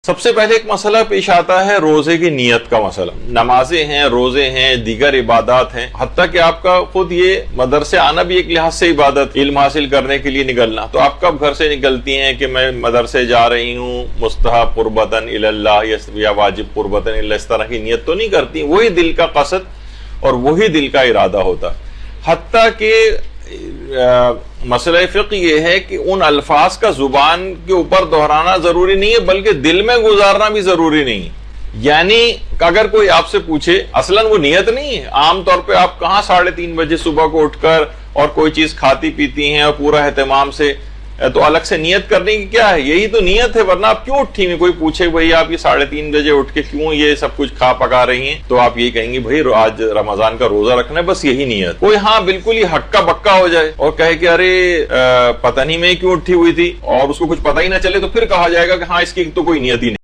سب سے پہلے ایک مسئلہ پیش آتا ہے روزے کی نیت کا مسئلہ. نمازیں ہیں، روزے ہیں، دیگر عبادات ہیں، حتیٰ کہ آپ کا خود یہ مدرسے آنا بھی ایک لحاظ سے عبادت، علم حاصل کرنے کے لیے نکلنا. تو آپ کب گھر سے نکلتی ہیں کہ میں مدرسے جا رہی ہوں مستحب قربتاً الی اللہ یا واجب قربتاً الی اللہ، اس طرح کی نیت تو نہیں کرتی. وہی دل کا قصد اور وہی دل کا ارادہ ہوتا. حتیٰ کہ مسئلہ فقہ یہ ہے کہ ان الفاظ کا زبان کے اوپر دہرانا ضروری نہیں ہے، بلکہ دل میں گزارنا بھی ضروری نہیں ہے. یعنی اگر کوئی آپ سے پوچھے، اصلاً وہ نیت نہیں ہے. عام طور پہ آپ کہاں 3:30 بجے صبح کو اٹھ کر اور کوئی چیز کھاتی پیتی ہیں اور پورا اہتمام سے، تو الگ سے نیت کرنے کی کیا ہے؟ یہی تو نیت ہے. ورنہ آپ کیوں اٹھی ہوئی؟ کوئی پوچھے بھائی آپ یہ 3:30 بجے اٹھ کے کیوں یہ سب کچھ کھا پکا رہی ہیں، تو آپ یہی کہیں گے بھائی آج رمضان کا روزہ رکھنا ہے، بس یہی نیت. کوئی ہاں بالکل ہی ہکا بکا ہو جائے اور کہے کہ ارے پتہ نہیں میں کیوں اٹھی ہوئی تھی، اور اس کو کچھ پتہ ہی نہ چلے، تو پھر کہا جائے گا کہ ہاں اس کی تو کوئی نیت ہی نہیں.